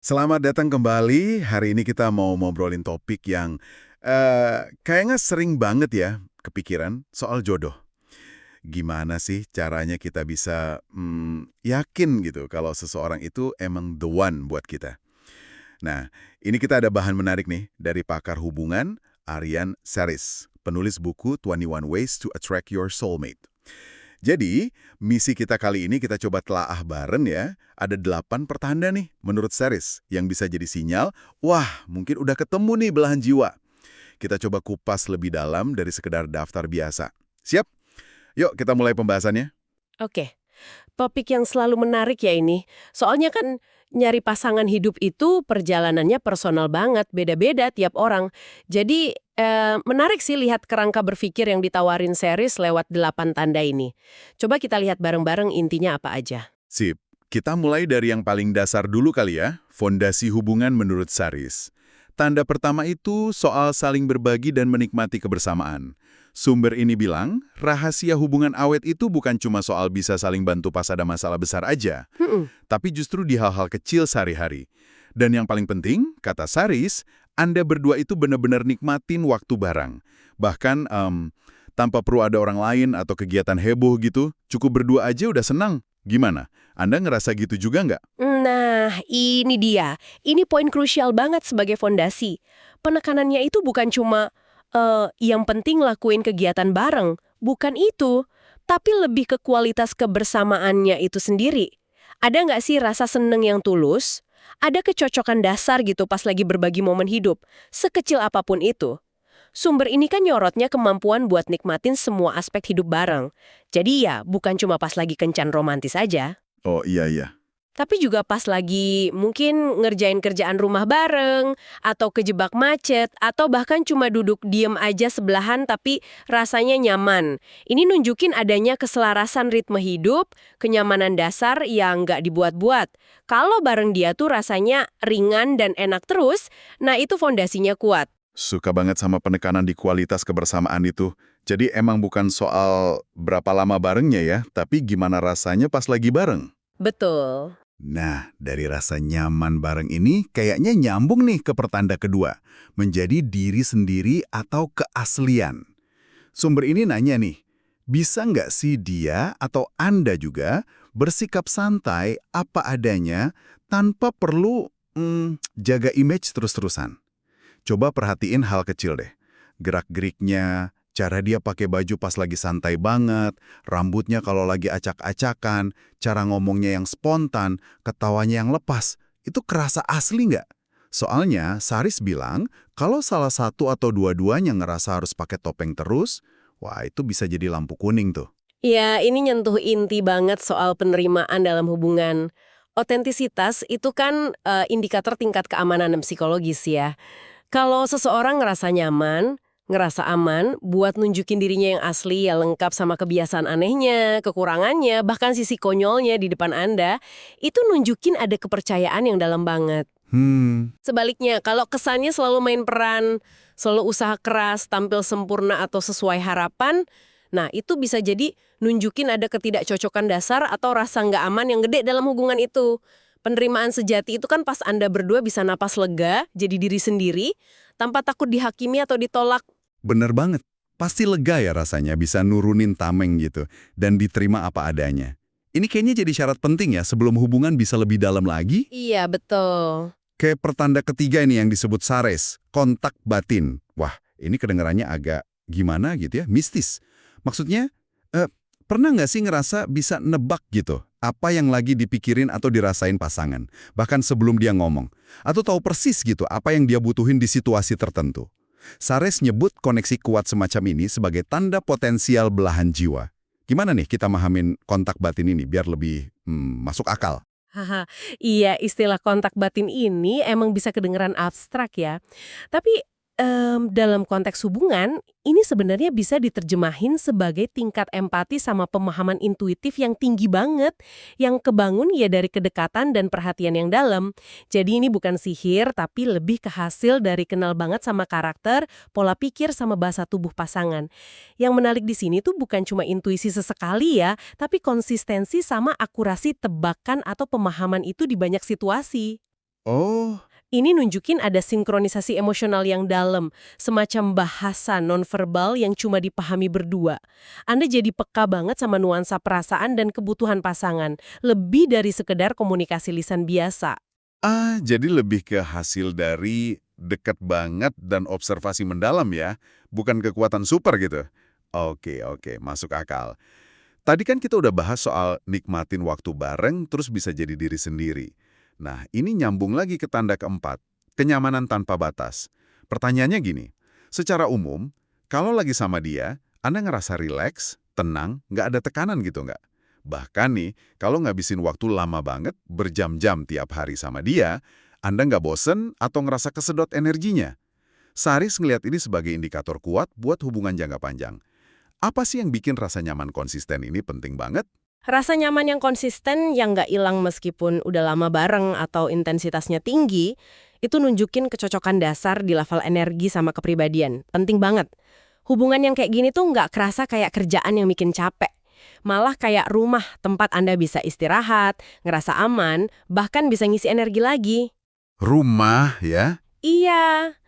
Selamat datang kembali. Hari ini kita mau ngobrolin topik yang kayaknya sering banget ya kepikiran soal jodoh. Gimana sih caranya kita bisa yakin gitu kalau seseorang itu emang the one buat kita? Nah, ini kita ada bahan menarik nih dari pakar hubungan Aryan Saris, penulis buku 21 Ways to Attract Your Soulmate. Jadi, misi kita kali ini kita coba telaah bareng ya. Ada 8 pertanda nih menurut Seris yang bisa jadi sinyal, wah mungkin udah ketemu nih belahan jiwa. Kita coba kupas lebih dalam dari sekedar daftar biasa. Siap? Yuk kita mulai pembahasannya. Oke, topik yang selalu menarik ya ini. Soalnya kan nyari pasangan hidup itu perjalanannya personal banget, beda-beda tiap orang. Jadi menarik sih lihat kerangka berpikir yang ditawarin series lewat 8 tanda ini. Coba kita lihat bareng-bareng intinya apa aja. Sip. Kita mulai dari yang paling dasar dulu kali ya, fondasi hubungan menurut Saris. Tanda pertama itu soal saling berbagi dan menikmati kebersamaan. Sumber ini bilang, rahasia hubungan awet itu bukan cuma soal bisa saling bantu pas ada masalah besar aja, Hmm. tapi justru di hal-hal kecil sehari-hari. Dan yang paling penting, kata Saris, Anda berdua itu benar-benar nikmatin waktu bareng. Bahkan, tanpa perlu ada orang lain atau kegiatan heboh gitu, cukup berdua aja udah senang. Gimana? Anda ngerasa gitu juga nggak? Nah, ini dia. Ini poin krusial banget sebagai fondasi. Penekanannya itu bukan cuma yang penting lakuin kegiatan bareng. Bukan itu. Tapi lebih ke kualitas kebersamaannya itu sendiri. Ada nggak sih rasa seneng yang tulus? Ada kecocokan dasar gitu pas lagi berbagi momen hidup, sekecil apapun itu. Sumber ini kan nyorotnya kemampuan buat nikmatin semua aspek hidup bareng. Jadi ya, bukan cuma pas lagi kencan romantis aja. Oh iya iya. Tapi juga pas lagi mungkin ngerjain kerjaan rumah bareng, atau kejebak macet, atau bahkan cuma duduk diem aja sebelahan tapi rasanya nyaman. Ini nunjukin adanya keselarasan ritme hidup, kenyamanan dasar yang nggak dibuat-buat. Kalau bareng dia tuh rasanya ringan dan enak terus, nah itu fondasinya kuat. Suka banget sama penekanan di kualitas kebersamaan itu. Jadi emang bukan soal berapa lama barengnya ya, tapi gimana rasanya pas lagi bareng. Betul. Nah, dari rasa nyaman bareng ini kayaknya nyambung nih ke pertanda kedua, menjadi diri sendiri atau keaslian. Sumber ini nanya nih, bisa nggak sih dia atau Anda juga bersikap santai apa adanya tanpa perlu jaga image terus-terusan? Coba perhatiin hal kecil deh. Gerak-geriknya, cara dia pakai baju pas lagi santai banget, rambutnya kalau lagi acak-acakan, cara ngomongnya yang spontan, ketawanya yang lepas. Itu kerasa asli nggak? Soalnya, Saris bilang, kalau salah satu atau dua-duanya ngerasa harus pakai topeng terus, wah itu bisa jadi lampu kuning tuh. Ya, ini nyentuh inti banget soal penerimaan dalam hubungan. Otentisitas itu kan indikator tingkat keamanan psikologis ya. Kalau seseorang ngerasa nyaman, ngerasa aman, buat nunjukin dirinya yang asli, ya lengkap sama kebiasaan anehnya, kekurangannya, bahkan sisi konyolnya di depan Anda, itu nunjukin ada kepercayaan yang dalam banget. Hmm, Sebaliknya, kalau kesannya selalu main peran, selalu usaha keras, tampil sempurna atau sesuai harapan, nah itu bisa jadi nunjukin ada ketidakcocokan dasar atau rasa nggak aman yang gede dalam hubungan itu. Penerimaan sejati itu kan pas Anda berdua bisa napas lega, jadi diri sendiri, tanpa takut dihakimi atau ditolak. bener banget. Pasti lega ya rasanya bisa nurunin tameng gitu, dan diterima apa adanya. Ini kayaknya jadi syarat penting ya sebelum hubungan bisa lebih dalam lagi. Iya, betul. Kayak pertanda ketiga ini yang disebut Sares, kontak batin. Wah, ini kedengarannya agak gimana gitu ya, mistis. Maksudnya, eh, pernah nggak sih ngerasa bisa nebak gitu, apa yang lagi dipikirin atau dirasain pasangan, bahkan sebelum dia ngomong. Atau tahu persis gitu, apa yang dia butuhin di situasi tertentu. Sares nyebut koneksi kuat semacam ini sebagai tanda potensial belahan jiwa. Gimana nih kita mahamin kontak batin ini biar lebih masuk akal? Haha, iya istilah kontak batin ini emang bisa kedengeran abstrak ya. Tapi dalam konteks hubungan, ini sebenarnya bisa diterjemahin sebagai tingkat empati sama pemahaman intuitif yang tinggi banget, yang kebangun ya dari kedekatan dan perhatian yang dalam. Jadi ini bukan sihir, tapi lebih ke hasil dari kenal banget sama karakter, pola pikir sama bahasa tubuh pasangan. Yang menarik di sini tuh bukan cuma intuisi sesekali ya, tapi konsistensi sama akurasi tebakan atau pemahaman itu di banyak situasi. Oh, Ini nunjukin ada sinkronisasi emosional yang dalam, semacam bahasa nonverbal yang cuma dipahami berdua. Anda jadi peka banget sama nuansa perasaan dan kebutuhan pasangan, lebih dari sekedar komunikasi lisan biasa. jadi lebih ke hasil dari dekat banget dan observasi mendalam ya, bukan kekuatan super gitu. Oke, oke, masuk akal. Tadi kan kita udah bahas soal nikmatin waktu bareng terus bisa jadi diri sendiri. Nah, ini nyambung lagi ke tanda keempat, kenyamanan tanpa batas. Pertanyaannya gini, secara umum, kalau lagi sama dia, Anda ngerasa rileks, tenang, nggak ada tekanan gitu nggak? Bahkan nih, kalau ngabisin waktu lama banget, berjam-jam tiap hari sama dia, Anda nggak bosen atau ngerasa kesedot energinya? Saris ngelihat ini sebagai indikator kuat buat hubungan jangka panjang. Apa sih yang bikin rasa nyaman konsisten ini penting banget? Rasa nyaman yang konsisten yang nggak hilang meskipun udah lama bareng atau intensitasnya tinggi, itu nunjukin kecocokan dasar di level energi sama kepribadian. Penting banget. Hubungan yang kayak gini tuh nggak kerasa kayak kerjaan yang bikin capek. Malah kayak rumah tempat Anda bisa istirahat, ngerasa aman, bahkan bisa ngisi energi lagi. Rumah ya? Iya,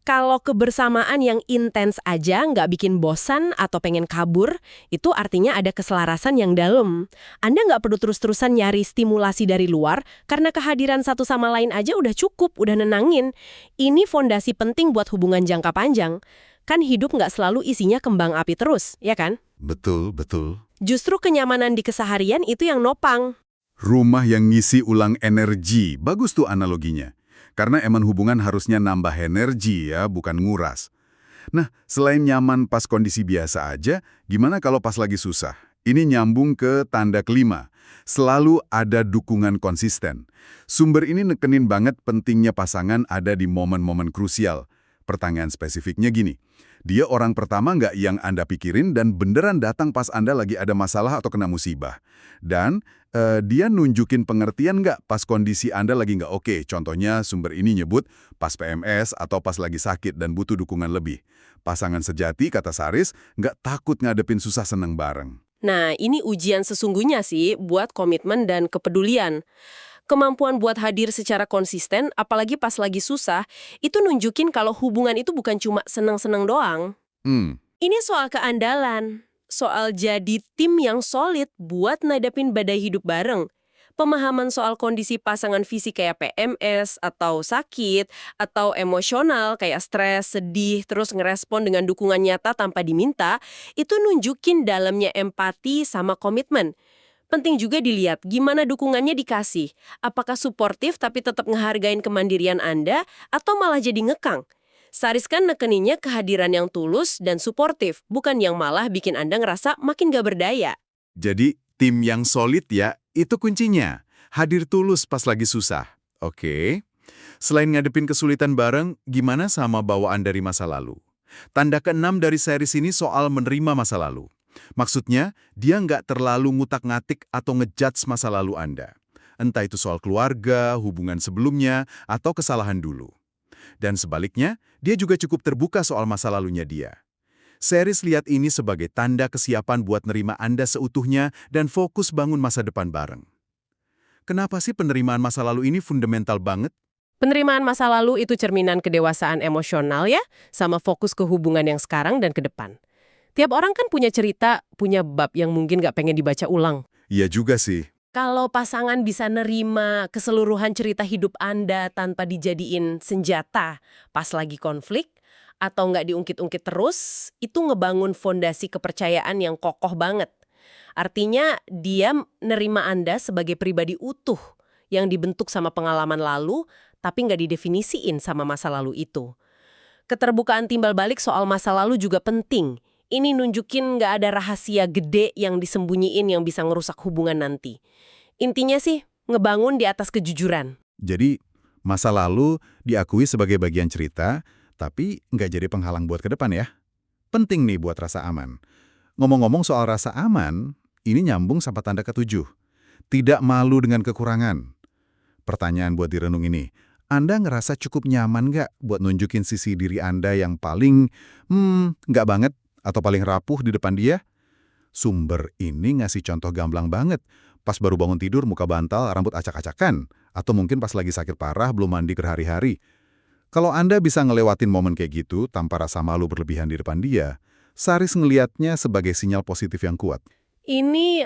kalau kebersamaan yang intens aja nggak bikin bosan atau pengen kabur, itu artinya ada keselarasan yang dalam. Anda nggak perlu terus-terusan nyari stimulasi dari luar, karena kehadiran satu sama lain aja udah cukup, udah nenangin. Ini fondasi penting buat hubungan jangka panjang. Kan hidup nggak selalu isinya kembang api terus, ya kan? Betul, betul. Justru kenyamanan di keseharian itu yang nopang. Rumah yang ngisi ulang energi. Bagus tuh analoginya. Karena emang hubungan harusnya nambah energi ya, bukan nguras. Nah, selain nyaman pas kondisi biasa aja, gimana kalau pas lagi susah? Ini nyambung ke tanda kelima. Selalu ada dukungan konsisten. Sumber ini nekenin banget pentingnya pasangan ada di momen-momen krusial. Pertanyaan spesifiknya gini, dia orang pertama nggak yang Anda pikirin dan beneran datang pas Anda lagi ada masalah atau kena musibah? Dan dia nunjukin pengertian nggak pas kondisi Anda lagi nggak oke? Contohnya sumber ini nyebut pas PMS atau pas lagi sakit dan butuh dukungan lebih. Pasangan sejati, kata Saris, nggak takut ngadepin susah seneng bareng. Nah, ini ujian sesungguhnya sih buat komitmen dan kepedulian. Kemampuan buat hadir secara konsisten, apalagi pas lagi susah, itu nunjukin kalau hubungan itu bukan cuma seneng-seneng doang. Hmm, Ini soal keandalan, soal jadi tim yang solid buat nadapin badai hidup bareng. Pemahaman soal kondisi pasangan fisik kayak PMS, atau sakit, atau emosional kayak stres, sedih, terus ngerespon dengan dukungan nyata tanpa diminta, itu nunjukin dalamnya empati sama komitmen. Penting juga dilihat gimana dukungannya dikasih. Apakah suportif tapi tetap ngehargain kemandirian Anda, atau malah jadi ngekang? Saris kan nekeninnya kehadiran yang tulus dan suportif, bukan yang malah bikin Anda ngerasa makin gak berdaya. jadi tim yang solid ya, itu kuncinya. Hadir tulus pas lagi susah. Oke. Selain ngadepin kesulitan bareng, gimana sama bawaan dari masa lalu? Tanda keenam dari series ini soal menerima masa lalu. Maksudnya, dia nggak terlalu ngutak-ngatik atau ngejudge masa lalu Anda. Entah itu soal keluarga, hubungan sebelumnya, atau kesalahan dulu. Dan sebaliknya, dia juga cukup terbuka soal masa lalunya dia. Series lihat ini sebagai tanda kesiapan buat nerima Anda seutuhnya dan fokus bangun masa depan bareng. Kenapa sih penerimaan masa lalu ini fundamental banget? Penerimaan masa lalu itu cerminan kedewasaan emosional ya, sama fokus ke hubungan yang sekarang dan ke depan. Tiap orang kan punya cerita, punya bab yang mungkin gak pengen dibaca ulang. Iya juga sih. Kalau pasangan bisa nerima keseluruhan cerita hidup Anda tanpa dijadiin senjata pas lagi konflik, atau nggak diungkit-ungkit terus, itu ngebangun fondasi kepercayaan yang kokoh banget. Artinya dia nerima Anda sebagai pribadi utuh yang dibentuk sama pengalaman lalu, tapi nggak didefinisiin sama masa lalu itu. Keterbukaan timbal balik soal masa lalu juga penting. Ini nunjukin nggak ada rahasia gede yang disembunyiin yang bisa ngerusak hubungan nanti. Intinya sih, ngebangun di atas kejujuran. Jadi, masa lalu diakui sebagai bagian cerita, tapi nggak jadi penghalang buat ke depan ya. Penting nih buat rasa aman. Ngomong-ngomong soal rasa aman, ini nyambung sama tanda ketujuh. Tidak malu dengan kekurangan. Pertanyaan buat direnung ini, Anda ngerasa cukup nyaman nggak buat nunjukin sisi diri Anda yang paling, nggak banget, atau paling rapuh di depan dia? Sumber ini ngasih contoh gamblang banget. Pas baru bangun tidur, muka bantal, rambut acak-acakan. Atau mungkin pas lagi sakit parah belum mandi berhari-hari. Kalau Anda bisa ngelewatin momen kayak gitu tanpa rasa malu berlebihan di depan dia, Saris ngelihatnya sebagai sinyal positif yang kuat. Ini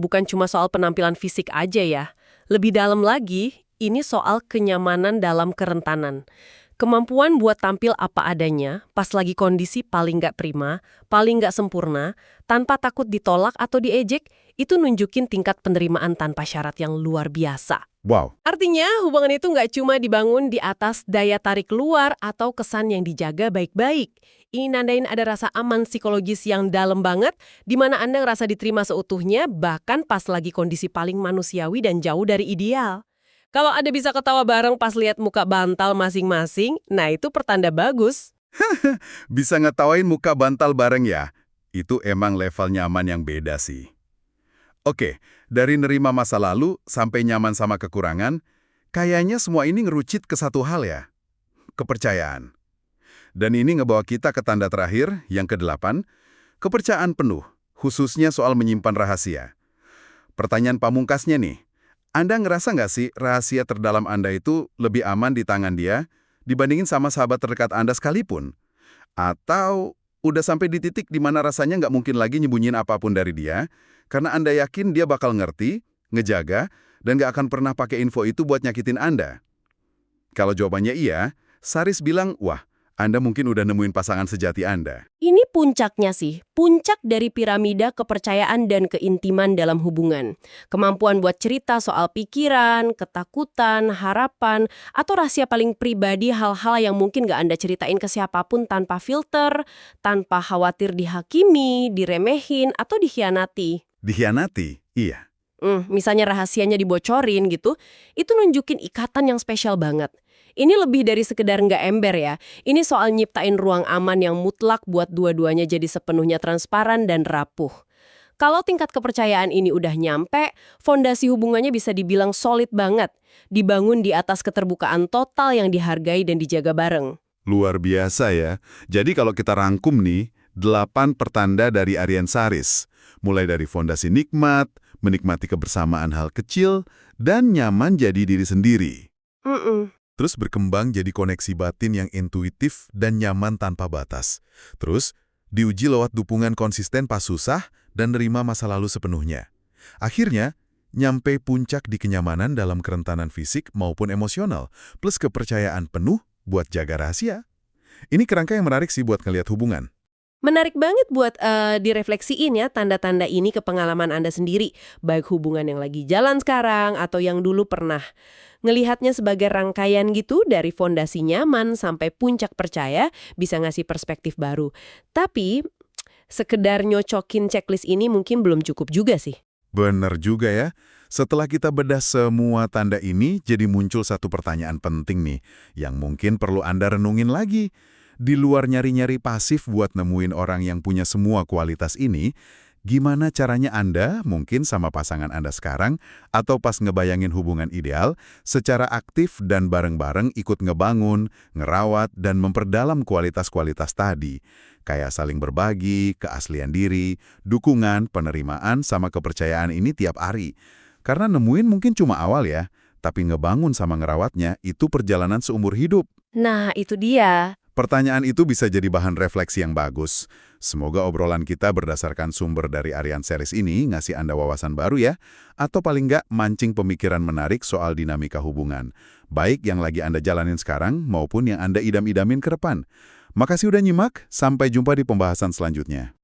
bukan cuma soal penampilan fisik aja ya. Lebih dalam lagi, ini soal kenyamanan dalam kerentanan. Kemampuan buat tampil apa adanya, pas lagi kondisi paling nggak prima, paling nggak sempurna, tanpa takut ditolak atau diejek, itu nunjukin tingkat penerimaan tanpa syarat yang luar biasa. Wow, Artinya, hubungan itu nggak cuma dibangun di atas daya tarik luar atau kesan yang dijaga baik-baik. Ini nandain ada rasa aman psikologis yang dalam banget, di mana Anda ngerasa diterima seutuhnya, bahkan pas lagi kondisi paling manusiawi dan jauh dari ideal. Kalau Anda bisa ketawa bareng pas lihat muka bantal masing-masing, nah itu pertanda bagus. bisa ngetawain muka bantal bareng ya? Itu emang level nyaman yang beda sih. Oke, dari nerima masa lalu sampai nyaman sama kekurangan, kayaknya semua ini ngerucut ke satu hal ya, kepercayaan. Dan ini ngebawa kita ke tanda terakhir, yang ke-8, kepercayaan penuh, khususnya soal menyimpan rahasia. Pertanyaan pamungkasnya nih, Anda ngerasa nggak sih rahasia terdalam Anda itu lebih aman di tangan dia dibandingin sama sahabat terdekat Anda sekalipun? Atau udah sampai di titik di mana rasanya nggak mungkin lagi nyembunyiin apapun dari dia, karena Anda yakin dia bakal ngerti, ngejaga, dan nggak akan pernah pakai info itu buat nyakitin Anda? Kalau jawabannya iya, Saris bilang, wah, Anda mungkin udah nemuin pasangan sejati Anda. Ini puncaknya sih, puncak dari piramida kepercayaan dan keintiman dalam hubungan. Kemampuan buat cerita soal pikiran, ketakutan, harapan, atau rahasia paling pribadi, hal-hal yang mungkin gak Anda ceritain ke siapapun tanpa filter, tanpa khawatir dihakimi, diremehin, atau dikhianati. Dikhianati? Iya. Misalnya rahasianya dibocorin gitu, itu nunjukin ikatan yang spesial banget. Ini lebih dari sekedar nggak ember ya. Ini soal nyiptain ruang aman yang mutlak buat dua-duanya jadi sepenuhnya transparan dan rapuh. Kalau tingkat kepercayaan ini udah nyampe, fondasi hubungannya bisa dibilang solid banget. Dibangun di atas keterbukaan total yang dihargai dan dijaga bareng. Luar biasa ya. Jadi kalau kita rangkum nih, 8 pertanda dari Aryan Saris. Mulai dari fondasi nikmat, menikmati kebersamaan hal kecil, dan nyaman jadi diri sendiri. Terus berkembang jadi koneksi batin yang intuitif dan nyaman tanpa batas. Terus diuji lewat dukungan konsisten pas susah dan nerima masa lalu sepenuhnya. Akhirnya, nyampe puncak di kenyamanan dalam kerentanan fisik maupun emosional, plus kepercayaan penuh buat jaga rahasia. Ini kerangka yang menarik sih buat ngelihat hubungan. Menarik banget buat direfleksiin ya tanda-tanda ini ke pengalaman Anda sendiri, baik hubungan yang lagi jalan sekarang atau yang dulu pernah. Ngelihatnya sebagai rangkaian gitu dari fondasi nyaman sampai puncak percaya bisa ngasih perspektif baru. Tapi sekedar nyocokin checklist ini mungkin belum cukup juga sih. Bener juga ya. Setelah kita bedah semua tanda ini, jadi muncul satu pertanyaan penting nih, yang mungkin perlu Anda renungin lagi. Di luar nyari-nyari pasif buat nemuin orang yang punya semua kualitas ini, gimana caranya Anda, mungkin sama pasangan Anda sekarang, atau pas ngebayangin hubungan ideal, secara aktif dan bareng-bareng ikut ngebangun, ngerawat, dan memperdalam kualitas-kualitas tadi. Kayak saling berbagi, keaslian diri, dukungan, penerimaan, sama kepercayaan ini tiap hari. Karena nemuin mungkin cuma awal ya, tapi ngebangun sama ngerawatnya itu perjalanan seumur hidup. Nah, itu dia. Pertanyaan itu bisa jadi bahan refleksi yang bagus. Semoga obrolan kita berdasarkan sumber dari Aryan Saris ini ngasih Anda wawasan baru ya, atau paling nggak mancing pemikiran menarik soal dinamika hubungan. Baik yang lagi Anda jalanin sekarang maupun yang Anda idam-idamin ke depan. Makasih udah nyimak, sampai jumpa di pembahasan selanjutnya.